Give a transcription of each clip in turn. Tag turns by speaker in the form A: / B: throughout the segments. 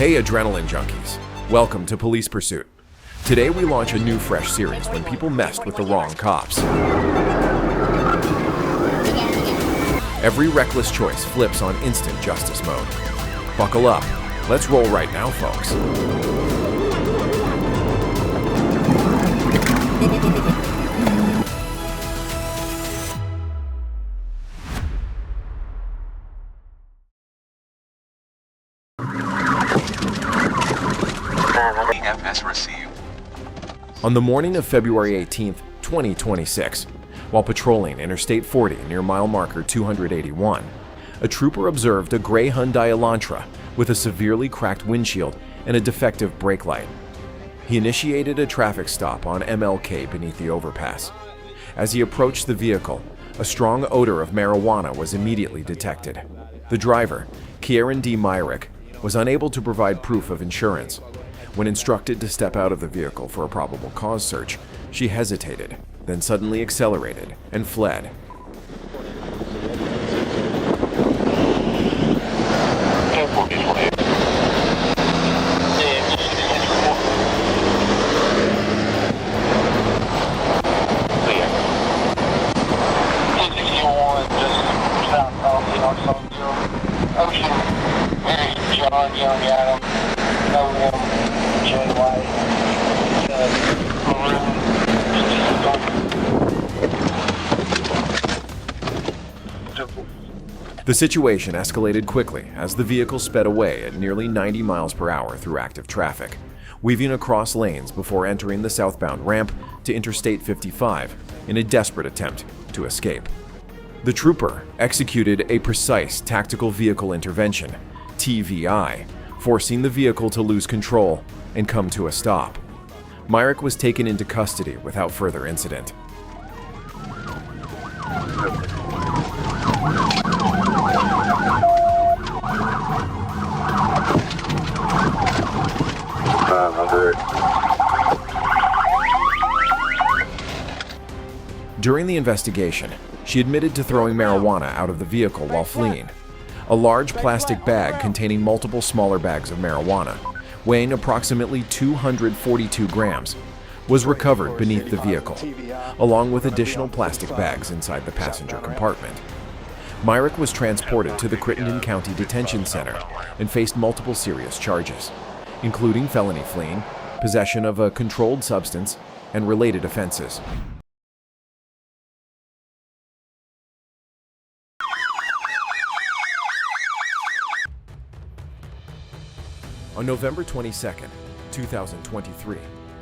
A: Hey adrenaline junkies, welcome to Police Pursuit. Today we launch a new fresh series when people messed with the wrong cops. Every reckless choice flips on instant justice mode. Buckle up, let's roll right now, folks. On the morning of February 18th, 2026, while patrolling Interstate 40 near mile marker 281, a trooper observed a gray Hyundai Elantra with a severely cracked windshield and a defective brake light. He initiated a traffic stop on MLK beneath the overpass. As he approached the vehicle, a strong odor of marijuana was immediately detected. The driver, Kieran D. Myrick, was unable to provide proof of insurance. When instructed to step out of the vehicle for a probable cause search, she hesitated, then suddenly accelerated and fled. The situation escalated quickly as the vehicle sped away at nearly 90 miles per hour through active traffic, weaving across lanes before entering the southbound ramp to Interstate 55 in a desperate attempt to escape. The trooper executed a precise tactical vehicle intervention, TVI, forcing the vehicle to lose control and come to a stop. Myrick was taken into custody without further incident. During the investigation, she admitted to throwing marijuana out of the vehicle while fleeing. A large plastic bag containing multiple smaller bags of marijuana, weighing approximately 242 grams, was recovered beneath the vehicle, along with additional plastic bags inside the passenger compartment. Myrick was transported to the Crittenden County Detention Center and faced multiple serious charges, including felony fleeing, possession of a controlled substance, and related offenses. On November 22, 2023,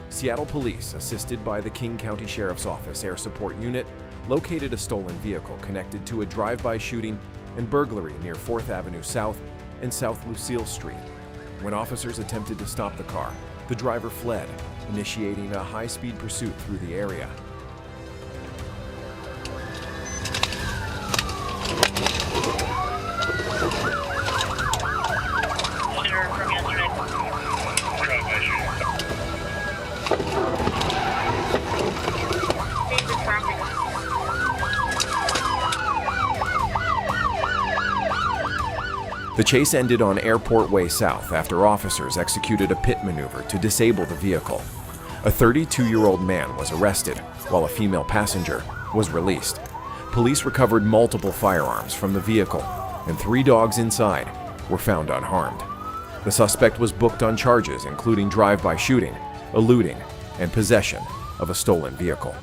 A: Seattle Police, assisted by the King County Sheriff's Office Air Support Unit, located a stolen vehicle connected to a drive-by shooting and burglary near 4th Avenue South and South Lucille Street. When officers attempted to stop the car, the driver fled, initiating a high-speed pursuit through the area. The chase ended on Airport Way South after officers executed a pit maneuver to disable the vehicle. A 32-year-old man was arrested, while a female passenger was released. Police recovered multiple firearms from the vehicle, and 3 dogs inside were found unharmed. The suspect was booked on charges including drive-by shooting, eluding, and possession of a stolen vehicle.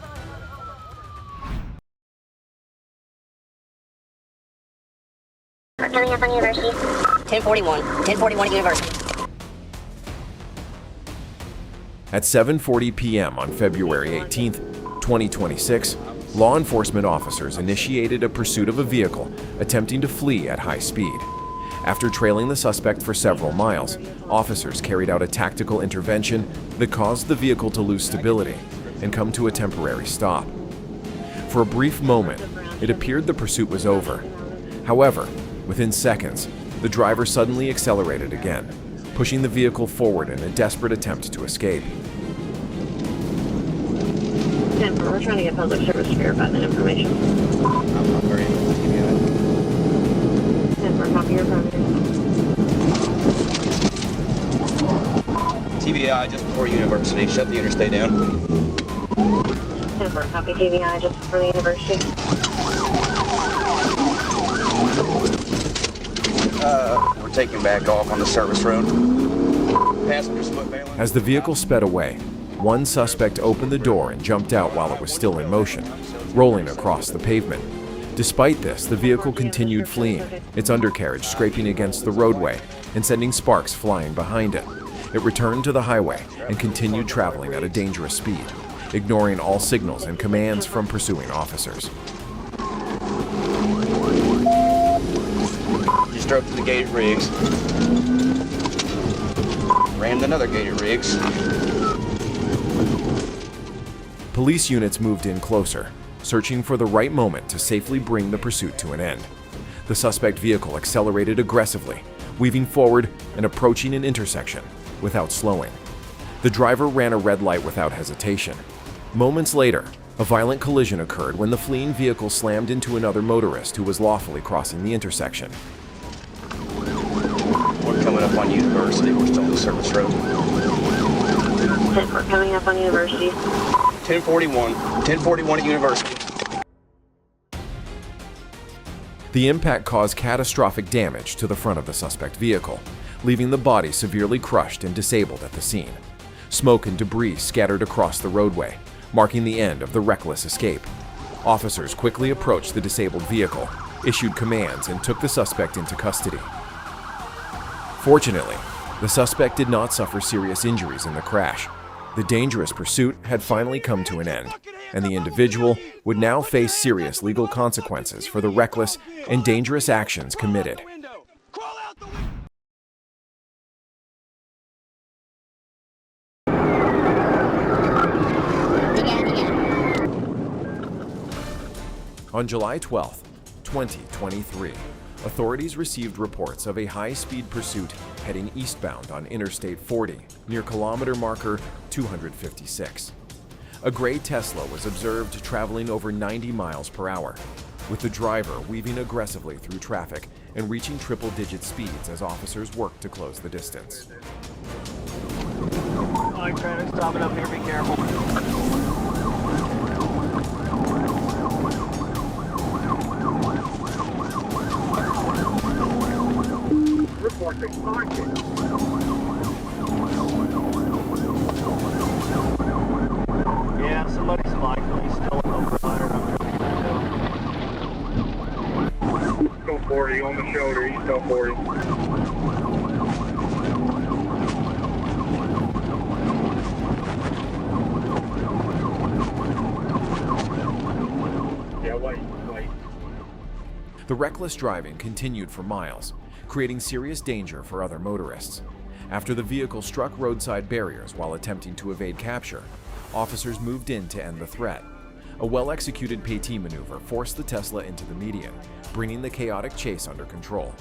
B: Coming up on University. 1041 University.
A: At 7:40 p.m. on February 18th, 2026, law enforcement officers initiated a pursuit of a vehicle attempting to flee at high speed. After trailing the suspect for several miles, officers carried out a tactical intervention that caused the vehicle to lose stability and come to a temporary stop. For a brief moment, it appeared the pursuit was over. However, within seconds, the driver suddenly accelerated again, pushing the vehicle forward in a desperate attempt to escape.
B: Denver, we're trying to get public service to verify that information. Denver, copy your affirmative.
C: TBI just before University. Shut the interstate down.
B: 10-4, copy TBI just before the university.
C: We're taking back off on the service road. Passengers foot bailing.
A: As the vehicle sped away, one suspect opened the door and jumped out while it was still in motion, rolling across the pavement. Despite this, the vehicle continued fleeing, its undercarriage scraping against the roadway and sending sparks flying behind it. It returned to the highway and continued traveling at a dangerous speed, ignoring all signals and commands from pursuing officers.
C: Just drove to the gated rigs. Rammed another gated rigs.
A: Police units moved in closer, searching for the right moment to safely bring the pursuit to an end. The suspect vehicle accelerated aggressively, weaving forward and approaching an intersection without slowing. The driver ran a red light without hesitation. Moments later, a violent collision occurred when the fleeing vehicle slammed into another motorist who was lawfully crossing the intersection.
C: We're coming up on University. We're still on the service road.
B: 10-4, coming up on university.
C: 1041. 1041 at University.
A: The impact caused catastrophic damage to the front of the suspect vehicle, leaving the body severely crushed and disabled at the scene. Smoke and debris scattered across the roadway, marking the end of the reckless escape. Officers quickly approached the disabled vehicle, issued commands, and took the suspect into custody. Fortunately, the suspect did not suffer serious injuries in the crash. The dangerous pursuit had finally come to an end, and the individual would now face serious legal consequences for the reckless and dangerous actions committed. On July 12, 2023, authorities received reports of a high-speed pursuit heading eastbound on Interstate 40 near kilometer marker 256. A gray Tesla was observed traveling over 90 miles per hour, with the driver weaving aggressively through traffic and reaching triple-digit speeds as officers worked to close the distance.
D: Alright, traffic stopping up here, be careful. Yeah, somebody's likely still in overrider.
E: Go 40 on the shoulder, east on 40. Yeah, wait.
A: The reckless driving continued for miles, creating serious danger for other motorists. After the vehicle struck roadside barriers while attempting to evade capture, officers moved in to end the threat. A well-executed PAT maneuver forced the Tesla into the median, bringing the chaotic chase under control.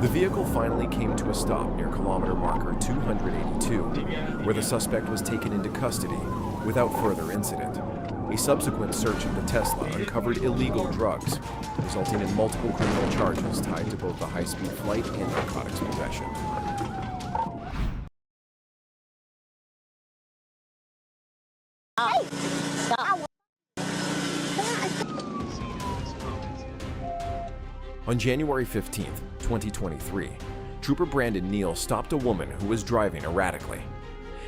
A: The vehicle finally came to a stop near kilometer marker 282, where the suspect was taken into custody without further incident. A subsequent search of the Tesla uncovered illegal drugs, resulting in multiple criminal charges tied to both the high-speed flight and narcotics possession. On January 15, 2023, Trooper Brandon Neal stopped a woman who was driving erratically.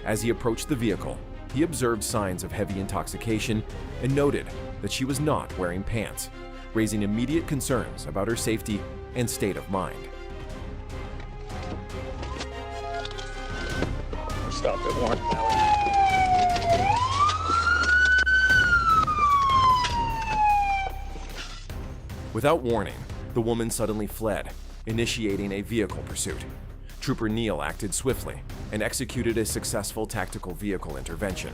A: As he approached the vehicle, he observed signs of heavy intoxication and noted that she was not wearing pants, raising immediate concerns about her safety and state of mind.
C: Stopped at one.
A: Without warning, the woman suddenly fled, initiating a vehicle pursuit. Trooper Neal acted swiftly and executed a successful tactical vehicle intervention,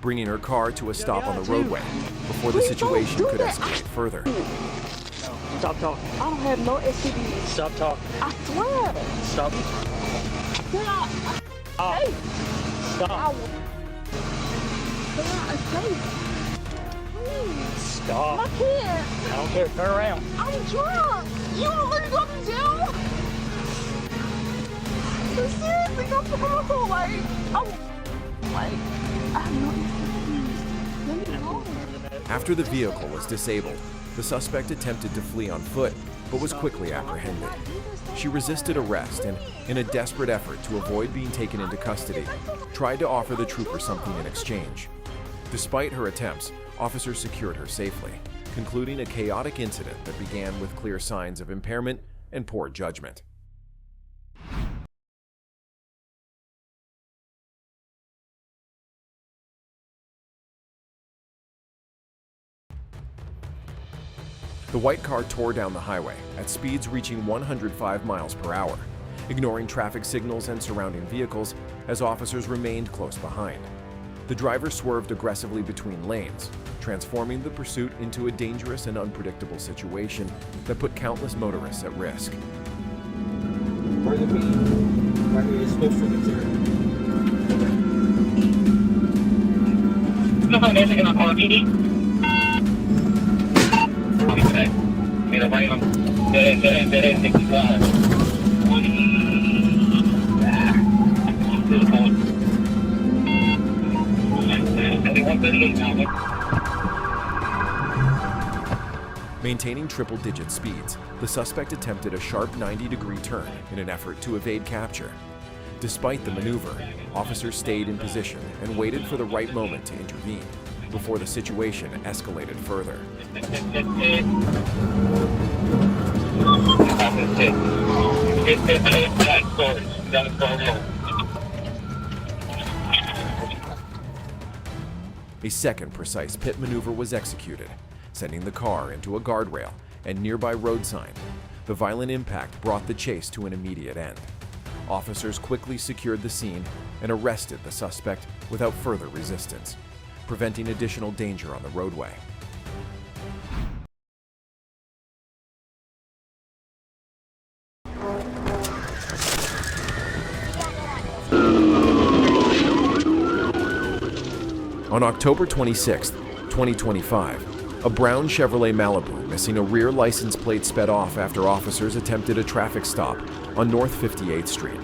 A: bringing her car to a stop on the roadway before the situation could escalate further.
D: Stop talking.
F: I don't have no STDs.
D: Stop talking.
F: I swear.
D: Stop.
F: Hey.
D: Stop.
F: Please.
D: Stop.
F: I can't.
D: I don't care. Turn around.
F: I'm drunk. You won't let me go to jail? Seriously, don't come on. Like, I have no STDs. Let me go.
A: After the vehicle was disabled, the suspect attempted to flee on foot, but was quickly apprehended. She resisted arrest and, in a desperate effort to avoid being taken into custody, tried to offer the trooper something in exchange. Despite her attempts, officers secured her safely, concluding a chaotic incident that began with clear signs of impairment and poor judgment. The white car tore down the highway at speeds reaching 105 miles per hour, ignoring traffic signals and surrounding vehicles as officers remained close behind. The driver swerved aggressively between lanes, transforming the pursuit into a dangerous and unpredictable situation that put countless motorists at risk.
G: Where the beat? Right here is supposed to be there.
E: Mira, vayan. Dejen, 65.
A: Maintaining triple-digit speeds, the suspect attempted a sharp 90-degree turn in an effort to evade capture. Despite the maneuver, officers stayed in position and waited for the right moment to intervene before the situation escalated further. A second precise pit maneuver was executed, sending the car into a guardrail and nearby road sign. The violent impact brought the chase to an immediate end. Officers quickly secured the scene and arrested the suspect without further resistance, preventing additional danger on the roadway. On October 26, 2025, a brown Chevrolet Malibu missing a rear license plate sped off after officers attempted a traffic stop on North 58th Street.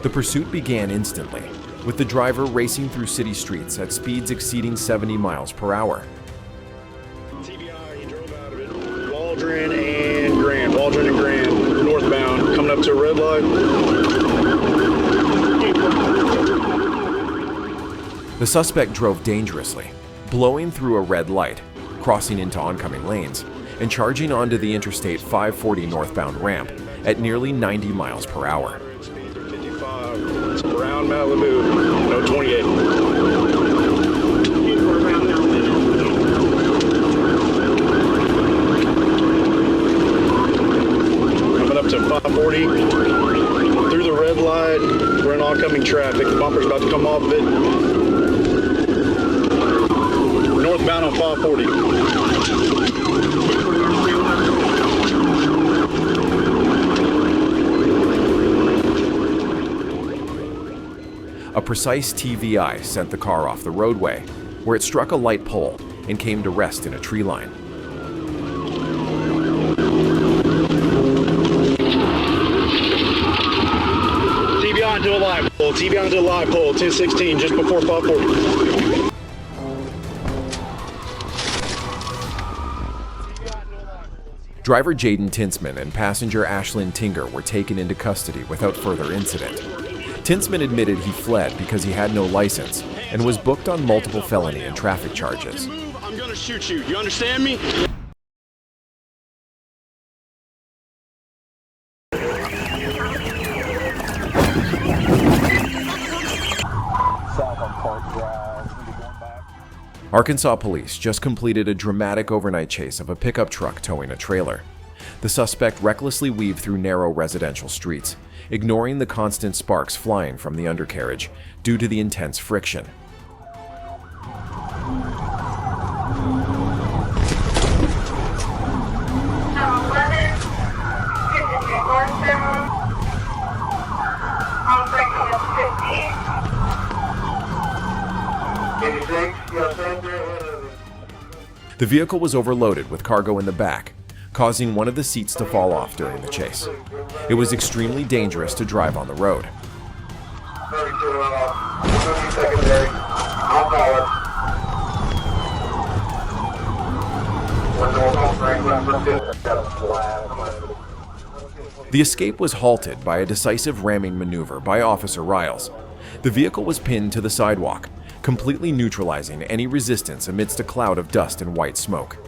A: The pursuit began instantly, with the driver racing through city streets at speeds exceeding 70 miles per hour.
E: TBI, he drove out of it. Waldron and Grand, northbound, coming up to a red light.
A: The suspect drove dangerously, blowing through a red light, crossing into oncoming lanes, and charging onto the Interstate 540 northbound ramp at nearly 90 miles per hour.
E: Speeds are 55. It's a brown Malibu, no 28. Coming up to 540, through the red light, we're in oncoming traffic. The bumper's about to come off of it. Northbound on 540.
A: A precise TVI sent the car off the roadway, where it struck a light pole and came to rest in a tree line.
E: TBI onto a live pole. TBI onto a live pole. 1016, just before 540.
A: Driver Jaden Tinsman and passenger Ashlyn Tinger were taken into custody without further incident. Tinsman admitted he fled because he had no license and was booked on multiple felony and traffic charges.
E: I'm gonna shoot you. You understand me?
A: Arkansas police just completed a dramatic overnight chase of a pickup truck towing a trailer. The suspect recklessly weaved through narrow residential streets, ignoring the constant sparks flying from the undercarriage due to the intense friction. The vehicle was overloaded with cargo in the back, causing one of the seats to fall off during the chase. It was extremely dangerous to drive on the road. The escape was halted by a decisive ramming maneuver by Officer Riles. The vehicle was pinned to the sidewalk, completely neutralizing any resistance amidst a cloud of dust and white smoke.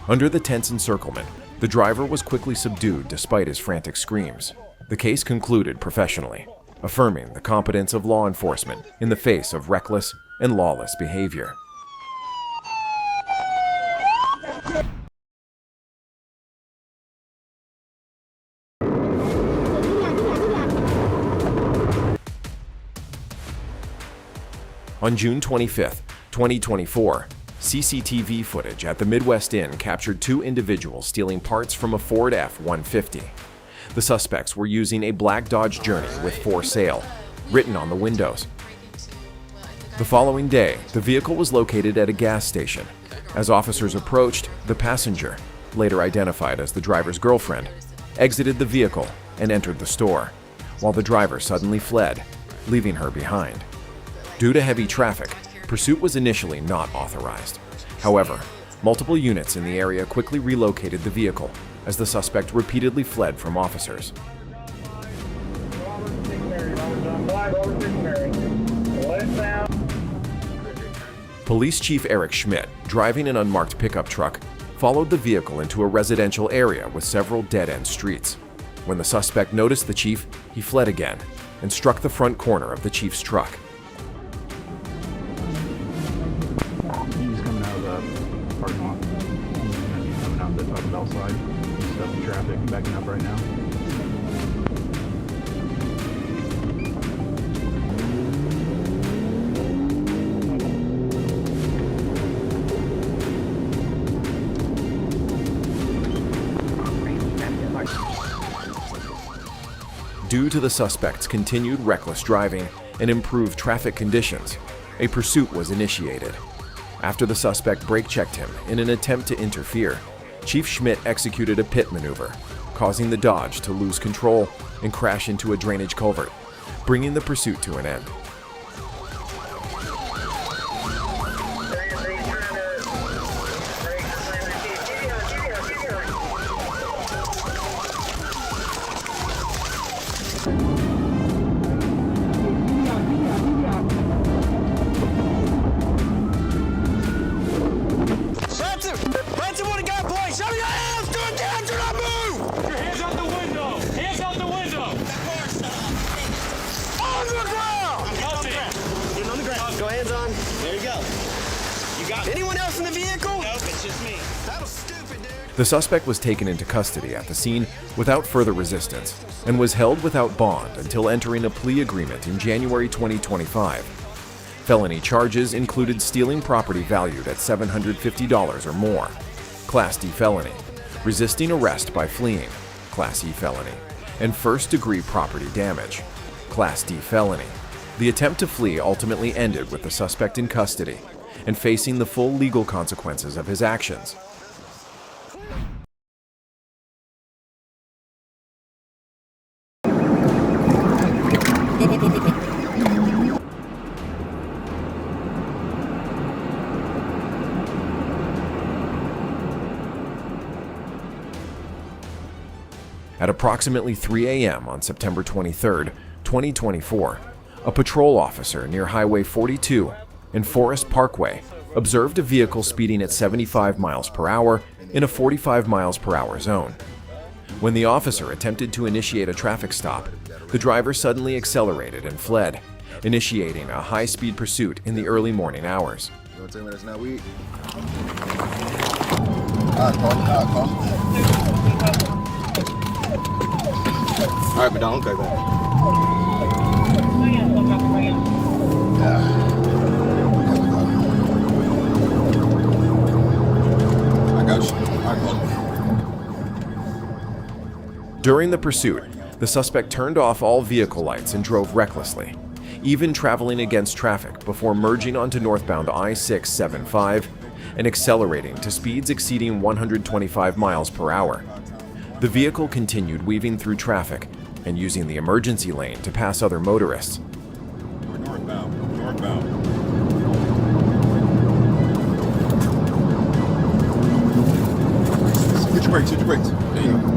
A: Under the tense encirclement, the driver was quickly subdued despite his frantic screams. The case concluded professionally, affirming the competence of law enforcement in the face of reckless and lawless behavior. On June 25, 2024, CCTV footage at the Midwest Inn captured two individuals stealing parts from a Ford F-150. The suspects were using a black Dodge Journey with "For Sale" written on the windows. The following day, the vehicle was located at a gas station. As officers approached, the passenger, later identified as the driver's girlfriend, exited the vehicle and entered the store, while the driver suddenly fled, leaving her behind. Due to heavy traffic, pursuit was initially not authorized. However, multiple units in the area quickly relocated the vehicle as the suspect repeatedly fled from officers. Police Chief Eric Schmidt, driving an unmarked pickup truck, followed the vehicle into a residential area with several dead-end streets. When the suspect noticed the chief, he fled again and struck the front corner of the chief's truck.
H: He's coming out of the parking lot. He's coming out the Taco Bell side. He's stuck in traffic, backing up right now.
A: Due to the suspect's continued reckless driving and improved traffic conditions, a pursuit was initiated. After the suspect brake-checked him in an attempt to interfere, Chief Schmidt executed a pit maneuver, causing the Dodge to lose control and crash into a drainage culvert, bringing the pursuit to an end. The suspect was taken into custody at the scene without further resistance and was held without bond until entering a plea agreement in January 2025. Felony charges included stealing property valued at $750 or more, Class D felony, resisting arrest by fleeing, Class E felony, and first-degree property damage, Class D felony. The attempt to flee ultimately ended with the suspect in custody and facing the full legal consequences of his actions. At approximately 3 a.m. on September 23, 2024, a patrol officer near Highway 42 and Forest Parkway observed a vehicle speeding at 75 miles per hour in a 45 miles per hour zone. When the officer attempted to initiate a traffic stop, the driver suddenly accelerated and fled, initiating a high-speed pursuit in the early morning hours.
C: All right, but don't go back.
A: During the pursuit, the suspect turned off all vehicle lights and drove recklessly, even traveling against traffic before merging onto northbound I-675 and accelerating to speeds exceeding 125 miles per hour. The vehicle continued weaving through traffic and using the emergency lane to pass other motorists.
E: We're northbound. Hit your brakes. There you go.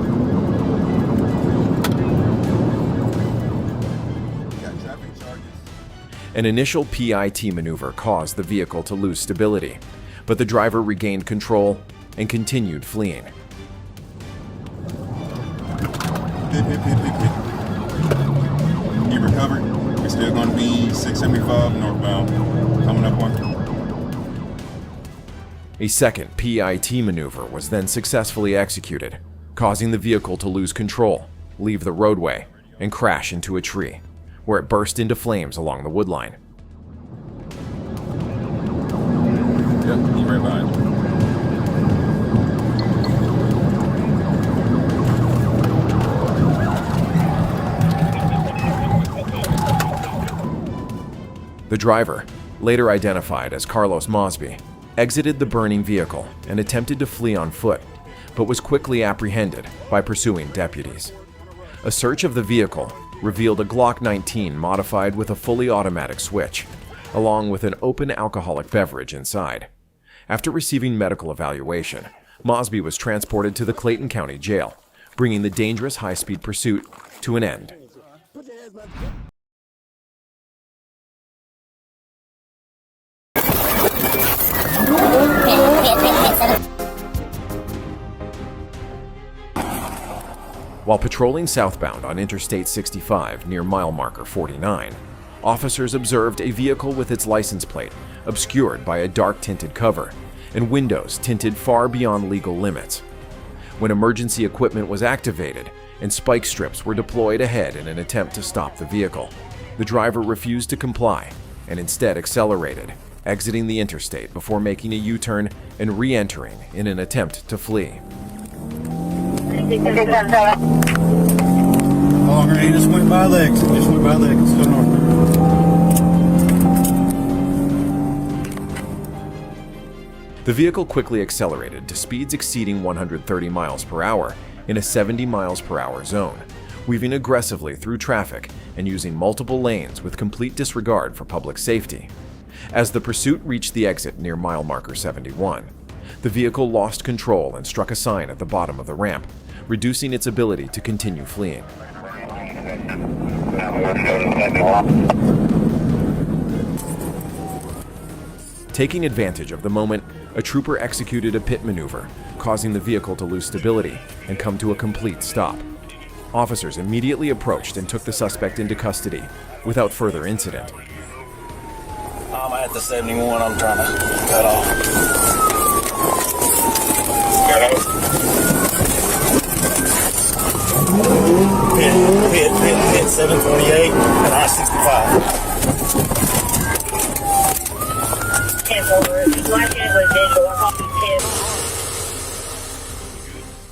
A: An initial PIT maneuver caused the vehicle to lose stability, but the driver regained control and continued fleeing.
E: Hit. He recovered. We're still going to be 675 northbound. Coming up on.
A: A second PIT maneuver was then successfully executed, causing the vehicle to lose control, leave the roadway, and crash into a tree, where it burst into flames along the woodline.
E: Yep, he's right behind you.
A: The driver, later identified as Carlos Mosby, exited the burning vehicle and attempted to flee on foot, but was quickly apprehended by pursuing deputies. A search of the vehicle revealed a Glock 19 modified with a fully automatic switch, along with an open alcoholic beverage inside. After receiving medical evaluation, Mosby was transported to the Clayton County Jail, bringing the dangerous high-speed pursuit to an end. While patrolling southbound on Interstate 65 near mile marker 49, officers observed a vehicle with its license plate obscured by a dark-tinted cover and windows tinted far beyond legal limits. When emergency equipment was activated and spike strips were deployed ahead in an attempt to stop the vehicle, the driver refused to comply and instead accelerated, exiting the interstate before making a U-turn and re-entering in an attempt to flee.
E: Hold on, he just went by legs. Still north.
A: The vehicle quickly accelerated to speeds exceeding 130 miles per hour in a 70 miles per hour zone, weaving aggressively through traffic and using multiple lanes with complete disregard for public safety. As the pursuit reached the exit near mile marker 71, the vehicle lost control and struck a sign at the bottom of the ramp, reducing its ability to continue fleeing. Taking advantage of the moment, a trooper executed a pit maneuver, causing the vehicle to lose stability and come to a complete stop. Officers immediately approached and took the suspect into custody without further incident.
C: I'm at the 71 I'm trying to cut off. Hit 728 and I-65.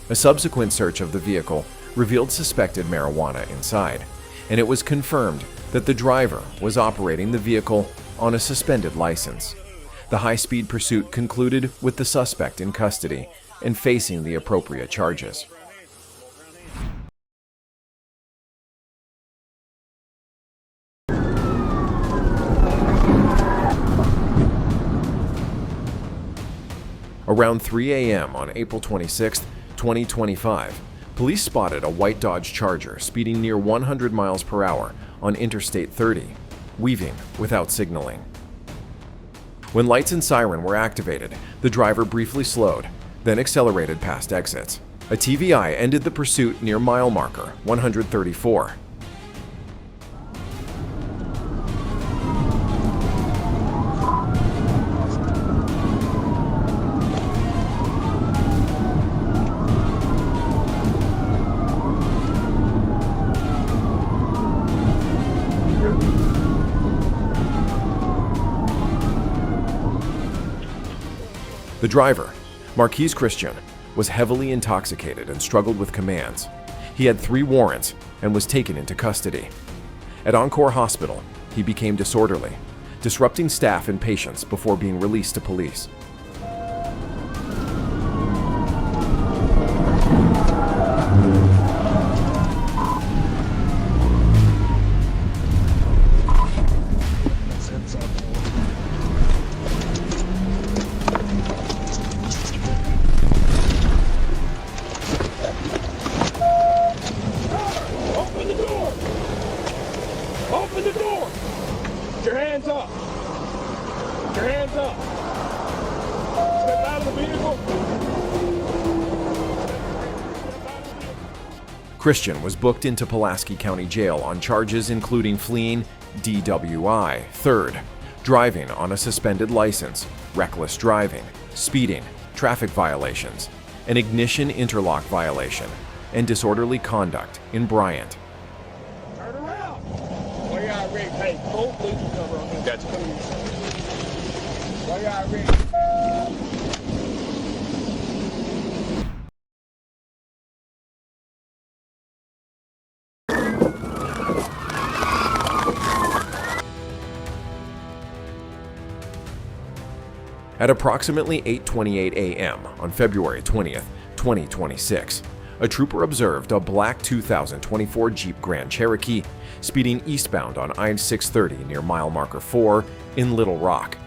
A: A subsequent search of the vehicle revealed suspected marijuana inside, and it was confirmed that the driver was operating the vehicle on a suspended license. The high-speed pursuit concluded with the suspect in custody and facing the appropriate charges. Around 3 a.m. on April 26, 2025, police spotted a white Dodge Charger speeding near 100 miles per hour on Interstate 30, weaving without signaling. When lights and siren were activated, the driver briefly slowed, then accelerated past exits. A TVI ended the pursuit near mile marker 134. The driver, Marquise Christian, was heavily intoxicated and struggled with commands. He had 3 warrants and was taken into custody. At Encore Hospital, he became disorderly, disrupting staff and patients before being released to police.
E: Open the door! Open the door! Put your hands up! Put your hands up! Step out of the vehicle!
A: Christian was booked into Pulaski County Jail on charges including fleeing, DWI, third, driving on a suspended license, reckless driving, speeding, traffic violations, an ignition interlock violation, and disorderly conduct in Bryant.
E: Turn around! Where you at, Rick? Hey, full police cover on him. Gotcha. Where you at, Rick?
A: At approximately 8:28 a.m. on February 20th, 2026, a trooper observed a black 2024 Jeep Grand Cherokee speeding eastbound on I-630 near mile marker 4 in Little Rock.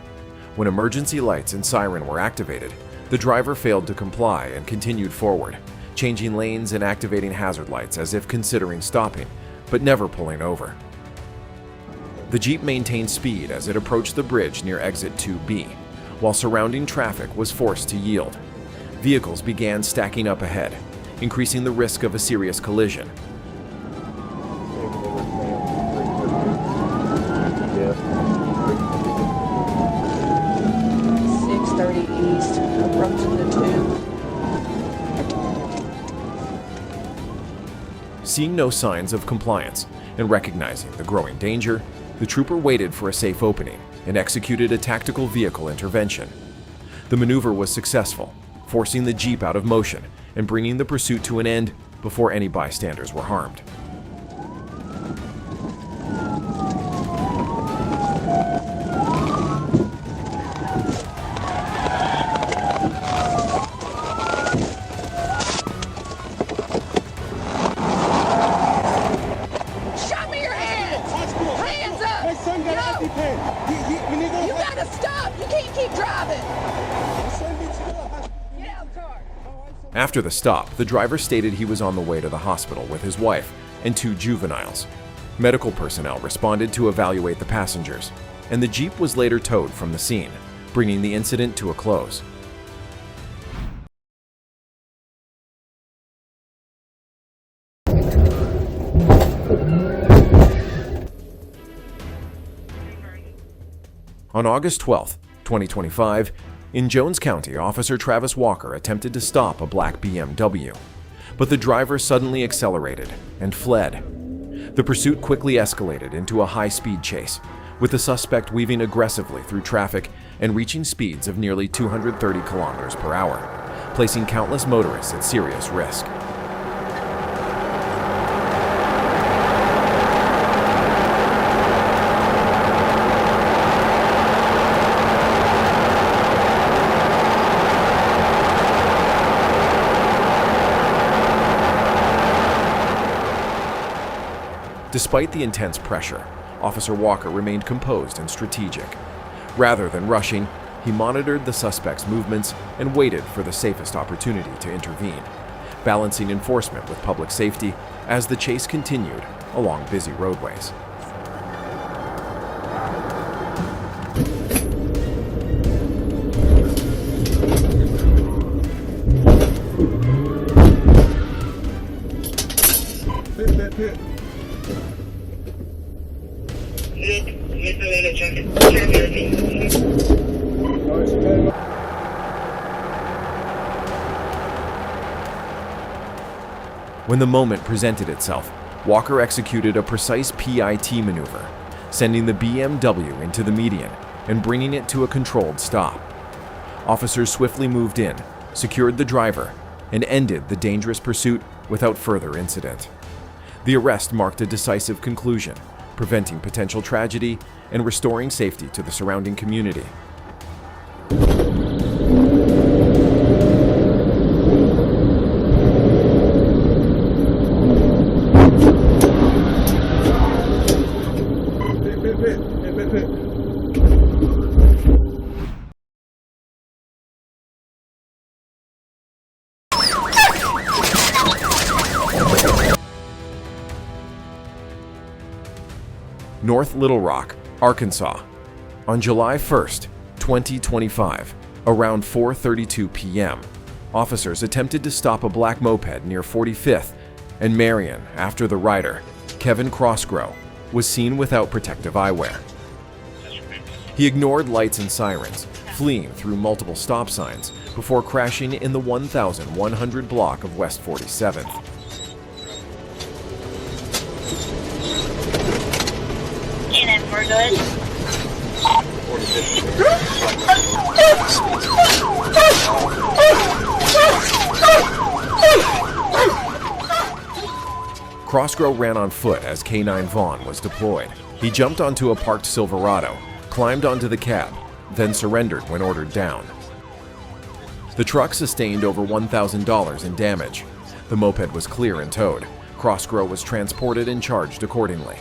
A: When emergency lights and siren were activated, the driver failed to comply and continued forward, changing lanes and activating hazard lights as if considering stopping, but never pulling over. The Jeep maintained speed as it approached the bridge near exit 2B, while surrounding traffic was forced to yield. Vehicles began stacking up ahead, increasing the risk of a serious collision.
F: East, approaching the 2.
A: Seeing no signs of compliance and recognizing the growing danger, the trooper waited for a safe opening and executed a tactical vehicle intervention. The maneuver was successful, forcing the Jeep out of motion and bringing the pursuit to an end before any bystanders were harmed. After the stop, the driver stated he was on the way to the hospital with his wife and 2 juveniles. Medical personnel responded to evaluate the passengers, and the Jeep was later towed from the scene, bringing the incident to a close. On August 12, 2025, in Jones County, Officer Travis Walker attempted to stop a black BMW, but the driver suddenly accelerated and fled. The pursuit quickly escalated into a high-speed chase, with the suspect weaving aggressively through traffic and reaching speeds of nearly 230 kilometers per hour, placing countless motorists at serious risk. Despite the intense pressure, Officer Walker remained composed and strategic. Rather than rushing, he monitored the suspect's movements and waited for the safest opportunity to intervene, balancing enforcement with public safety as the chase continued along busy roadways. When the moment presented itself, Walker executed a precise PIT maneuver, sending the BMW into the median and bringing it to a controlled stop. Officers swiftly moved in, secured the driver, and ended the dangerous pursuit without further incident. The arrest marked a decisive conclusion, preventing potential tragedy and restoring safety to the surrounding community. North Little Rock, Arkansas. On July 1st, 2025, around 4:32 p.m., officers attempted to stop a black moped near 45th and Marion after the rider, Kevin Crossgrow, was seen without protective eyewear. He ignored lights and sirens, fleeing through multiple stop signs before crashing in the 1100 block of West 47th.
B: We're good.
A: Crossgrow ran on foot as K9 Vaughn was deployed. He jumped onto a parked Silverado, climbed onto the cab, then surrendered when ordered down. The truck sustained over $1,000 in damage. The moped was clear and towed. Crossgrow was transported and charged accordingly.